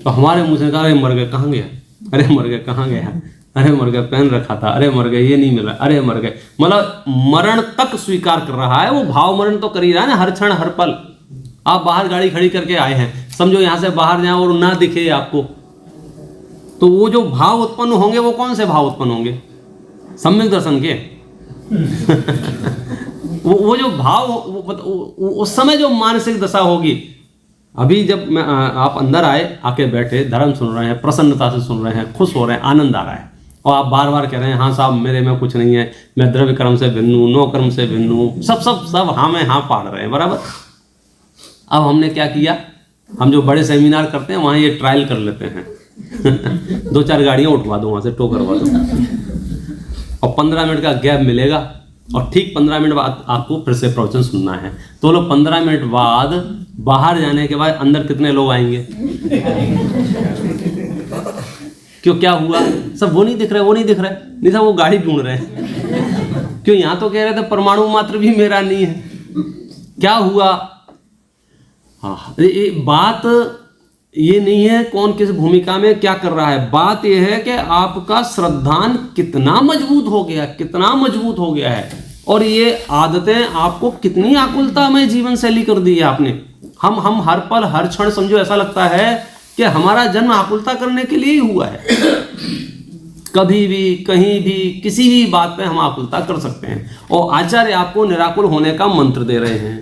तो हमारे मुंह से कहा अरे मर गए, कहाँ गया, अरे मर गए, कहाँ गया, अरे मर गए, पेन रखा था, अरे मर गए, ये नहीं मिला, अरे मर गए। मतलब मरण तक स्वीकार कर रहा है वो। भाव मरण तो कर ही रहा है ना, हर क्षण हर पल। आप बाहर गाड़ी खड़ी करके आए हैं, समझो यहां से बाहर जाए और ना दिखे आपको, तो वो जो भाव उत्पन्न होंगे वो कौन से भाव उत्पन्न होंगे? सम्यक दर्शन के वो जो भाव उस समय जो मानसिक दशा होगी। अभी जब मैं आप अंदर आए, आके बैठे, धर्म सुन रहे हैं, प्रसन्नता से सुन रहे हैं, खुश हो रहे हैं, आनंद आ रहा है, और आप बार बार कह रहे हैं हाँ साहब मेरे में कुछ नहीं है, मैं द्रव्य कर्म से भिन्न हूँ, नो कर्म से भिन्न हूँ, सब हाँ में हाँ पाड़ रहे हैं, बराबर। अब हमने क्या किया, हम जो बड़े सेमिनार करते हैं वहाँ ये ट्रायल कर लेते हैं दो चार गाड़ियाँ उठवा दो, वहाँ से टो करवा दो, और 15 मिनट का गैप मिलेगा, और ठीक 15 मिनट बाद आपको फिर से प्रवचन सुनना है। तो लोग 15 मिनट बाद बाहर जाने के बाद अंदर कितने लोग आएंगे? क्यों, क्या हुआ? सब वो नहीं दिख रहे, वो नहीं दिख रहे, नहीं सब वो गाड़ी ढूंढ रहे हैं। क्यों? यहाँ तो कह रहे थे परमाणु मात्र भी मेरा नहीं है। क्या हुआ? हाँ, बात ये नहीं है कौन किस भूमिका में क्या कर रहा है, बात यह है कि आपका श्रद्धान कितना मजबूत हो गया, कितना मजबूत हो गया है, और ये आदतें आपको कितनी आकुलता में जीवन शैली कर दी है आपने। हम हर पल हर क्षण समझो ऐसा लगता है कि हमारा जन्म आकुलता करने के लिए ही हुआ है। कभी भी कहीं भी किसी भी बात पे हम आकुलता कर सकते हैं। और आचार्य आपको निराकुल होने का मंत्र दे रहे हैं।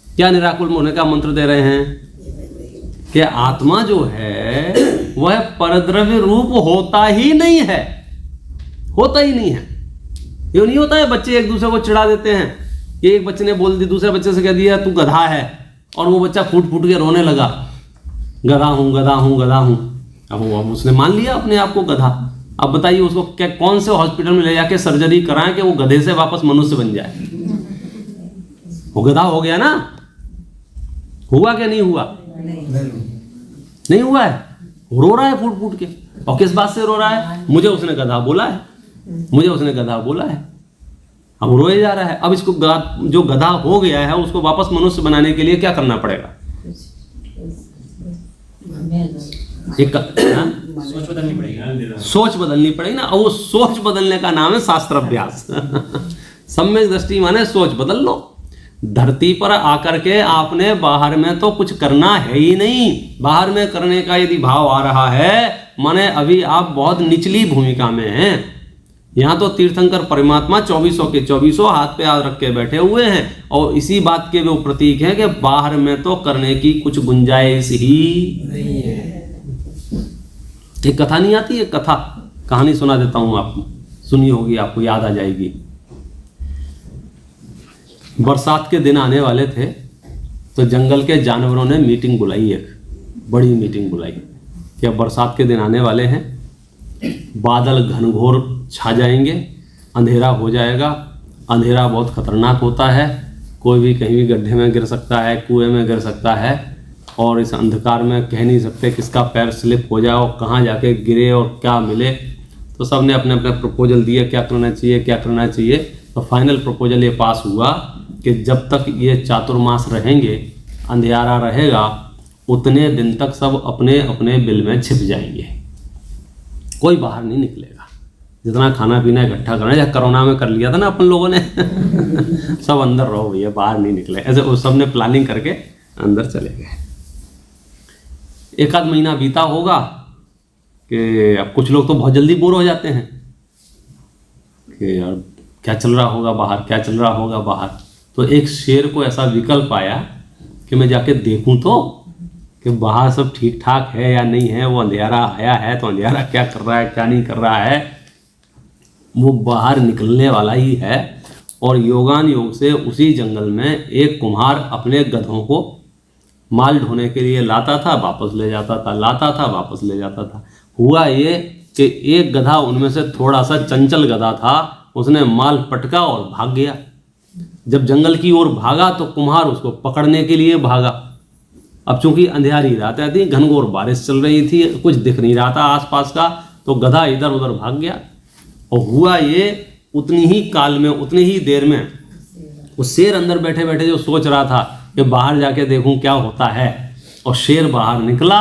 क्या निराकुल होने का मंत्र दे रहे हैं? कि आत्मा जो है वह परद्रव्य रूप होता ही नहीं है, होता ही नहीं है। ये नहीं होता है बच्चे एक दूसरे को चिढ़ा देते हैं कि एक बच्चे ने बोल दिया, दूसरे बच्चे से कह दिया तू गधा है, और वो बच्चा फूट फूट के रोने लगा, गधा हूँ गधा हूँ गधा हूँ। अब उसने मान लिया अपने आप को गधा। अब बताइए उसको क्या, कौन से हॉस्पिटल में ले जाके सर्जरी कराएं कि वो गधे से वापस मनुष्य बन जाए? वो गधा हो गया ना। हुआ क्या नहीं हुआ? नहीं हुआ है। रो रहा है फूट फूट के, और किस बात से रो रहा है? मुझे उसने गधा बोला है, मुझे उसने गधा बोला है। अब रोए जा रहा है। अब इसको जो गधा हो गया है उसको वापस मनुष्य बनाने के लिए क्या करना पड़ेगा? एक हाँ? सोच बदलनी पड़ेगी। सोच बदलनी पड़ेगी ना, और वो सोच बदलने का नाम है शास्त्राभ्यास। सम्यक दृष्टि माने सोच बदल लो। धरती पर आकर के आपने बाहर में तो कुछ करना है ही नहीं। बाहर में करने का यदि भाव आ रहा है माने अभी आप बहुत निचली भूमिका में हैं। यहाँ तो तीर्थंकर परमात्मा 24 के 24 हाथ पे हाथ रख के बैठे हुए हैं, और इसी बात के वो प्रतीक हैं कि बाहर में तो करने की कुछ गुंजाइश ही नहीं है। एक कथा नहीं आती है, कथा कहानी सुना देता हूं आपको, सुनी होगी, आपको याद आ जाएगी। बरसात के दिन आने वाले थे तो जंगल के जानवरों ने मीटिंग बुलाई, एक बड़ी मीटिंग बुलाई कि अब बरसात के दिन आने वाले हैं, बादल घनघोर छा जाएंगे, अंधेरा हो जाएगा। अंधेरा बहुत खतरनाक होता है, कोई भी कहीं भी गड्ढे में गिर सकता है, कुएं में गिर सकता है, और इस अंधकार में कह नहीं सकते किसका पैर स्लिप हो जाए और कहाँ जाके गिरे और क्या मिले। तो सब ने अपने अपने प्रपोजल दिए, क्या करना चाहिए क्या करना चाहिए। तो फाइनल प्रपोजल ये पास हुआ कि जब तक ये चातुर्मास रहेंगे, अंधियारा रहेगा, उतने दिन तक सब अपने अपने बिल में छिप जाएंगे, कोई बाहर नहीं निकलेगा। जितना खाना पीना इकट्ठा करना, जैसे कोरोना में कर लिया था ना अपन लोगों ने सब अंदर रहो भैया, बाहर नहीं निकले। ऐसे उस सब ने प्लानिंग करके अंदर चले गए। एक आध महीना बीता होगा कि अब कुछ लोग तो बहुत जल्दी बोर हो जाते हैं कि यार क्या चल रहा होगा बाहर, क्या चल रहा होगा बाहर। तो एक शेर को ऐसा विकल्प आया कि मैं जाके देखूं तो कि बाहर सब ठीक ठाक है या नहीं है। वो अंधेरा आया है तो अंधेरा क्या कर रहा है क्या नहीं कर रहा है। वो बाहर निकलने वाला ही है। और योगान योग से उसी जंगल में एक कुम्हार अपने गधों को माल ढोने के लिए लाता था, वापस ले जाता था, लाता था, वापस ले जाता था। हुआ ये कि एक गधा उनमें से थोड़ा सा चंचल गधा था, उसने माल पटका और भाग गया। जब जंगल की ओर भागा तो कुम्हार उसको पकड़ने के लिए भागा। अब चूंकि अंधेरी रात थी, घनघोर बारिश चल रही थी, कुछ दिख नहीं रहा था आसपास का, तो गधा इधर उधर भाग गया। और हुआ ये उतनी ही काल में, उतनी ही देर में वो शेर अंदर बैठे बैठे जो सोच रहा था कि बाहर जाके देखूं क्या होता है, और शेर बाहर निकला,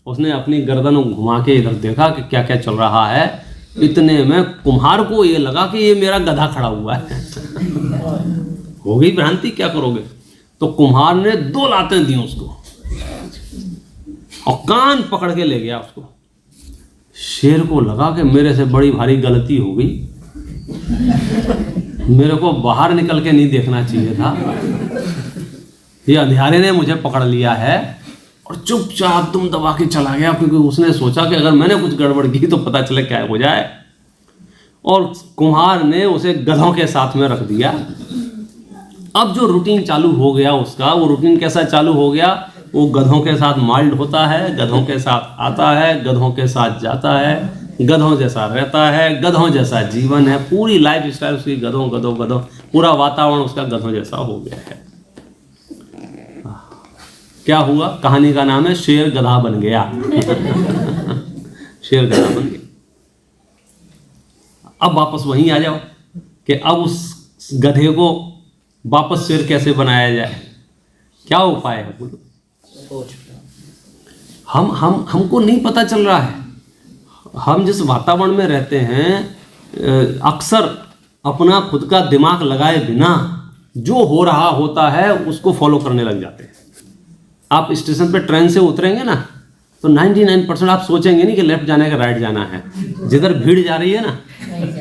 उसने अपनी गर्दन घुमा के इधर देखा कि क्या क्या चल रहा है। इतने में कुम्हार को ये लगा कि ये मेरा गधा खड़ा हुआ है। हो गई भ्रांति, क्या करोगे। तो कुम्हार ने 2 लातें दी उसको और कान पकड़ के ले गया उसको। शेर को लगा कि मेरे से बड़ी भारी गलती हो गई, मेरे को बाहर निकल के नहीं देखना चाहिए था, ये अंधियारे ने मुझे पकड़ लिया है। और चुपचाप तुम दबा के चला गया, क्योंकि उसने सोचा कि अगर मैंने कुछ गड़बड़ की तो पता चले क्या हो जाए। और कुम्हार ने उसे गधों के साथ में रख दिया। अब जो रूटीन चालू हो गया उसका, वो रूटीन कैसा चालू हो गया, वो गधों के साथ माल ढोता है, गधों के साथ आता है, गधों के साथ जाता है, गधों जैसा रहता है, गधों जैसा जीवन है, पूरी लाइफ स्टाइल उसकी गधों गधों गधों, पूरा वातावरण उसका गधों जैसा हो गया है। क्या हुआ, कहानी का नाम है शेर गधा बन गया। शेर गधा बन गया। अब वापस वहीं आ जाओ कि अब उस गधे को वापस शेर कैसे बनाया जाए, क्या उपाय है बोलो। हमको नहीं पता चल रहा है। हम जिस वातावरण में रहते हैं, अक्सर अपना खुद का दिमाग लगाए बिना जो हो रहा होता है उसको फॉलो करने लग जाते हैं। आप स्टेशन पे ट्रेन से उतरेंगे ना, तो 99% आप सोचेंगे नहीं कि लेफ्ट जाने का राइट जाना है। जिधर भीड़ जा रही है ना,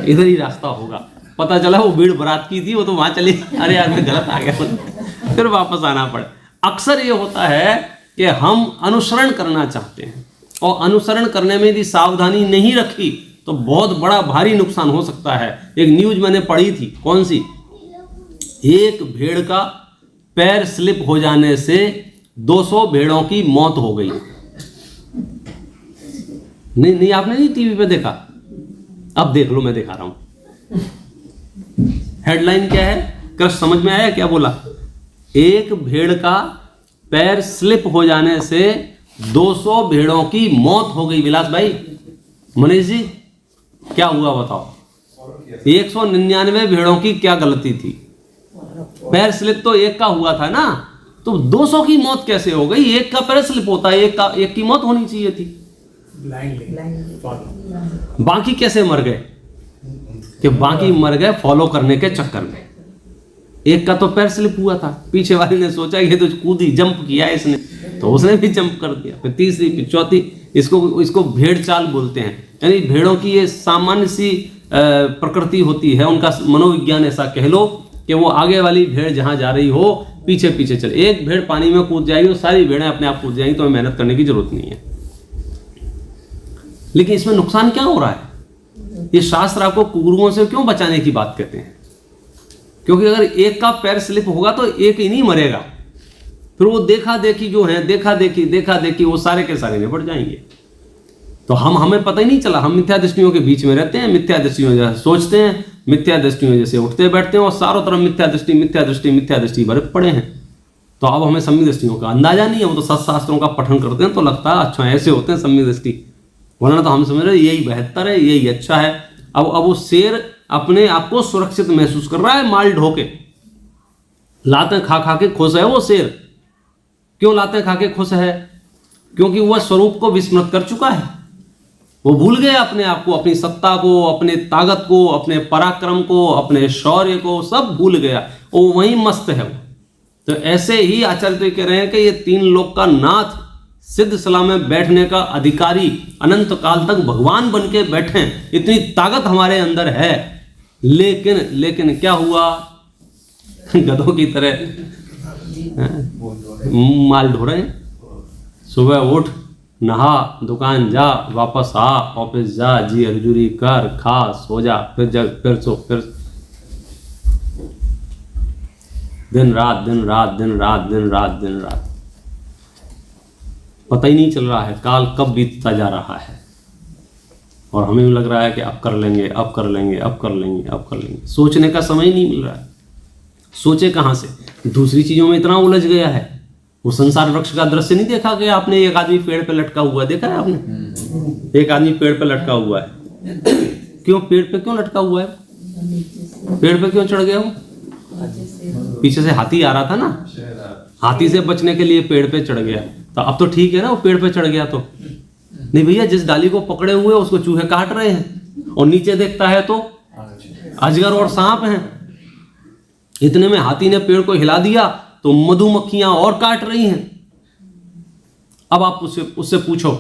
इधर ही रास्ता होगा। पता चला वो भीड़ बारात की थी, वो तो वहां चली, अरे यार मैं गलत आ गया, फिर वापस आना पड़े। अक्सर ये होता है कि हम अनुसरण करना चाहते हैं, और अनुसरण करने में यदि सावधानी नहीं रखी तो बहुत बड़ा भारी नुकसान हो सकता है। एक न्यूज मैंने पढ़ी थी, कौन सी, एक भेड़ का पैर स्लिप हो जाने से 200 भेड़ों की मौत हो गई। नहीं आपने नहीं टीवी पे देखा, अब देख लो, मैं दिखा रहा हूं। हेडलाइन क्या है, कृष्ण समझ में आया क्या बोला। एक भेड़ का पैर स्लिप हो जाने से 200 भेड़ों की मौत हो गई। विलास भाई, मनीष जी, क्या हुआ बताओ। 199 भेड़ों की क्या गलती थी। पैर स्लिप तो एक का हुआ था ना, तो 200 की मौत कैसे हो गई। एक का पैर स्लिप होता है, एक की मौत होनी चाहिए थी। बाकी कैसे मर गए कि बाकी मर गए फॉलो करने के चक्कर में। एक का तो पैर स्लिप हुआ था, पीछे वाले ने सोचा ये तो कूदी जंप किया इसने, तो उसने भी जंप कर दिया। फिर तीसरी, फिर चौथी। इसको भेड़ चाल बोलते हैं। यानी भेड़ों की ये सामान्य सी प्रकृति होती है, उनका मनोविज्ञान ऐसा कह लो कि वो आगे वाली भेड़ जहां जा रही हो पीछे पीछे चले। एक भेड़ पानी में कूद जाएगी और सारी भेड़ें अपने आप कूद जाएंगी, तो मेहनत करने की जरूरत नहीं है। लेकिन इसमें नुकसान क्या हो रहा है? ये शास्त्र आपको कुकुरों से क्यों बचाने की बात कहते हैं? क्योंकि अगर एक का पैर स्लिप होगा तो एक ही नहीं मरेगा, फिर वो देखा देखी जो है, देखा देखी वो सारे के सारे निपट जाएंगे। तो हमें पता ही नहीं चला। हम मिथ्या दृष्टियों के बीच में रहते हैं, मिथ्या दृष्टियों जैसे सोचते हैं, मिथ्या दृष्टियों जैसे उठते बैठते हैं, और चारों तरफ मिथ्या दृष्टि भरे पड़े हैं। तो अब हमें सम्यक दृष्टियों का अंदाजा नहीं है। हम तो सत्शास्त्रों का पठन करते हैं तो लगता है अच्छा ऐसे होते हैं सम्यक दृष्टि, वरना तो हम समझ रहे यही बेहतर है, यही अच्छा है। अब वो शेर अपने आप को सुरक्षित महसूस कर रहा है माल ढोके। लाते खा के खुश है वो शेर। क्यों लाते खा के खुश है? क्योंकि वह स्वरूप को विस्मृत कर चुका है। वो भूल गया अपने आप को, अपनी सत्ता को, अपने ताकत को, अपने पराक्रम को, अपने शौर्य को, सब भूल गया। वो वहीं मस्त है वो। तो ऐसे ही आचार्य तो कह रहे हैं कि ये तीन लोक का नाथ, सिद्ध सला में बैठने का अधिकारी, अनंत काल तक भगवान बन के बैठे, इतनी ताकत हमारे अंदर है। लेकिन क्या हुआ? गधों की तरह माल ढो रहे हैं। सुबह उठ, नहा, दुकान जा, वापस आ, ऑफिस जा, जी हजूरी कर, खा, सो जा, फिर जग, फिर सो, फिर दिन रात पता ही नहीं चल रहा है काल कब बीतता जा रहा है। और हमें भी लग रहा है कि अब कर लेंगे। सोचने का समय नहीं मिल रहा है। सोचे कहाँ से? दूसरी चीजों में इतना उलझ गया है। वो संसार वृक्ष का दृश्य नहीं देखा कि आपने? एक आदमी पेड़ पे लटका हुआ देखा है आपने? एक आदमी पेड़ पे लटका हुआ है। क्यों पेड़ पे क्यों लटका हुआ है? पेड़ पे क्यों चढ़ गया वो? पीछे से हाथी आ रहा था ना, हाथी से बचने के लिए पेड़ पे चढ़ गया। तो अब तो ठीक है ना, वो पेड़ पे चढ़ गया तो नहीं भैया। जिस डाली को पकड़े हुए उसको चूहे काट रहे हैं, और नीचे देखता है तो अजगर और सांप हैं। इतने में हाथी ने पेड़ को हिला दिया तो मधुमक्खियां और काट रही हैं। अब आप उससे पूछो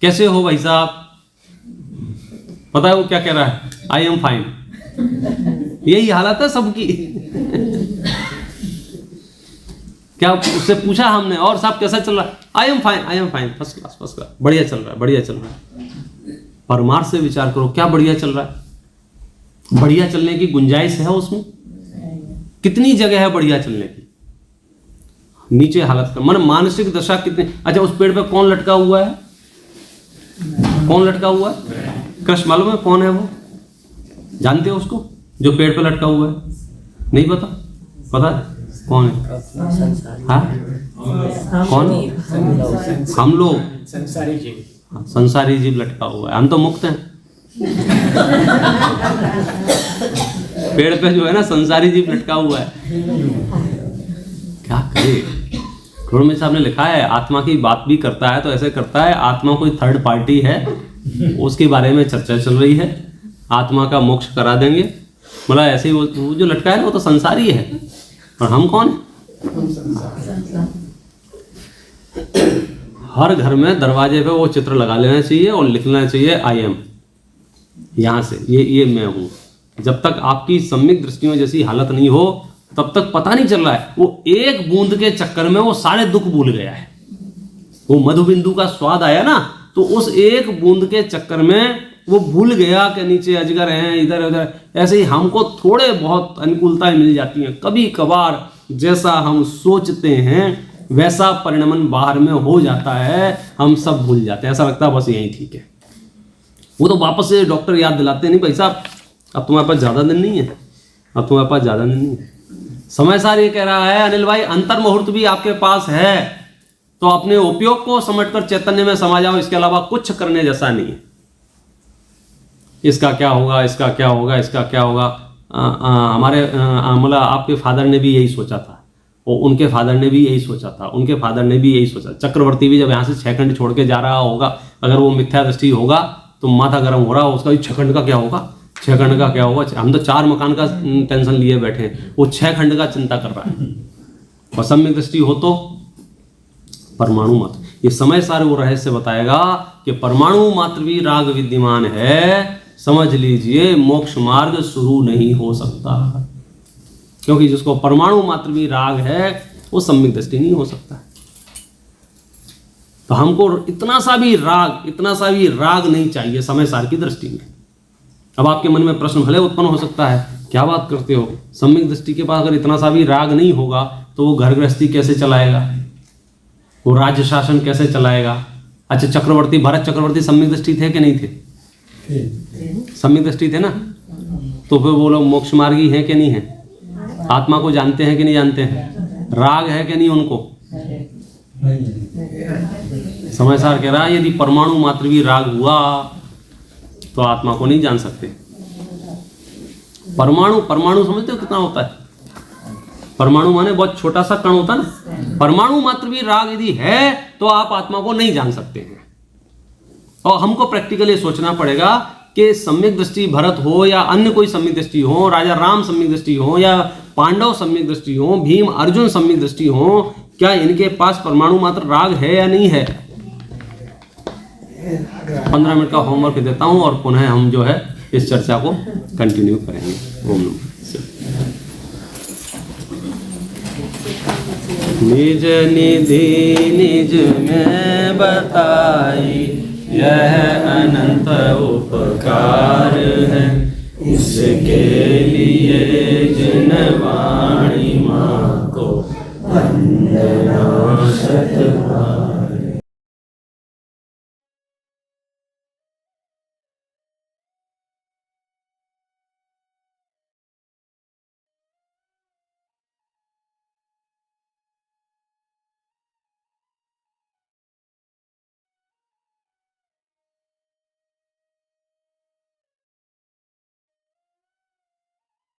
कैसे हो भाई साहब? पता है वो क्या कह रहा है? I am fine. यही हालत है सबकी। क्या उससे पूछा हमने, और साहब कैसा चल रहा है? I am fine, first class, बढ़िया चल रहा है। परमार्थ से विचार करो, क्या बढ़िया चल रहा है? बढ़िया चलने की गुंजाइश है उसमें? कितनी जगह है बढ़िया चलने की? नीचे हालत का मन, मानसिक दशा कितनी। अच्छा, उस पेड़ पे कौन लटका हुआ है? कृष्ण मालूम है कौन है वो? जानते हो उसको जो पेड़ पे लटका हुआ है? नहीं पता है कौन है? हाँ, कौन? हम लोग संसारी जीव लटका हुआ है। हम तो मुक्त हैं। पेड़ पे जो है ना संसारी जीव लटका हुआ है। क्या करे? थोड़ा साहब ने लिखा है आत्मा की बात भी करता है तो ऐसे करता है, आत्मा कोई थर्ड पार्टी है, उसके बारे में चर्चा चल रही है, आत्मा का मोक्ष करा देंगे। मतलब ऐसे ही वो जो लटका है वो तो संसारी है, और हम कौन है? हर घर में दरवाजे पे वो चित्र लगा लेना चाहिए और लिखना चाहिए आई एम। यहाँ से ये मैं हूँ। जब तक आपकी सम्यक दृष्टियों जैसी हालत नहीं हो तब तक पता नहीं चल रहा है। वो एक बूंद के चक्कर में वो सारे दुख भूल गया है। वो मधुबिंदु का स्वाद आया ना, तो उस एक बूंद के चक्कर में वो भूल गया कि नीचे अजगर हैं, इधर उधर। ऐसे ही हमको थोड़े बहुत अनुकूलताएं मिल जाती हैं। कभी कभार जैसा हम सोचते हैं वैसा परिणमन बाहर में हो जाता है, हम सब भूल जाते हैं। ऐसा लगता है बस यही ठीक है। वो तो वापस से डॉक्टर याद दिलाते नहीं, भाई साहब अब तुम्हारे पास ज़्यादा दिन नहीं है, समय सार ये कह रहा है अनिल भाई अंतर मुहूर्त भी आपके पास है, तो अपने उपयोग को समझकर चैतन्य में समा जाओ। इसके अलावा कुछ करने जैसा नहीं है। इसका क्या होगा, हमारे मतलब आपके फादर ने भी यही सोचा था, और उनके फादर ने भी यही सोचा था, चक्रवर्ती भी जब यहाँ से 6 खंड छोड़ के जा रहा होगा अगर वो मिथ्या दृष्टि होगा तो माथा गर्म हो रहा हो उसका, 6 खंड का क्या होगा, 6 खंड का क्या होगा। हम तो 4 मकान का टेंशन लिए बैठे हैं, वो 6 खंड का चिंता कर रहा है। और सम्यक दृष्टि हो तो परमाणु मात्र, ये समय सारे वो रहस्य बताएगा कि परमाणु मात्र भी राग विद्यमान है, समझ लीजिए मोक्ष मार्ग शुरू नहीं हो सकता, क्योंकि जिसको परमाणु मात्र भी राग है वो सम्यक दृष्टि नहीं हो सकता। तो हमको इतना सा भी राग नहीं चाहिए समय सार की दृष्टि में। अब आपके मन में प्रश्न भले उत्पन्न हो सकता है, क्या बात करते हो, सम्यक दृष्टि के पास अगर इतना सा भी राग नहीं होगा तो वो घर गृहस्थी कैसे चलाएगा, वो राज्य शासन कैसे चलाएगा। अच्छा, चक्रवर्ती, भरत चक्रवर्ती सम्यक दृष्टि थे कि नहीं थे? सम्यक दृष्टि थे ना, तो फिर वो लोग मोक्ष मार्गी हैं कि नहीं है, आत्मा को जानते हैं कि नहीं जानते हैं, राग है कि नहीं उनको। समय सार कह रहा है यदि परमाणु मात्र भी राग हुआ तो आत्मा को नहीं जान सकते। परमाणु समझते हो कितना होता है? परमाणु माने बहुत छोटा सा कण होता है ना, परमाणु मात्र भी राग यदि है तो आप आत्मा को नहीं जान सकते हैं। और हमको प्रैक्टिकली सोचना पड़ेगा कि सम्यक दृष्टि भरत हो या अन्य कोई सम्यक दृष्टि हो, राजा राम सम्यक दृष्टि हो या पांडव सम्यक दृष्टि हो, भीम अर्जुन सम्यक दृष्टि हो, क्या इनके पास परमाणु मात्र राग है या नहीं है। 15 मिनट का होमवर्क देता हूं और पुनः हम जो है इस चर्चा को कंटिन्यू करेंगे। ओम नमः निज निधि निज में बताई यह अनंत उपकार है, इसके लिए जिन वाणी माँ को वंदना शतबार।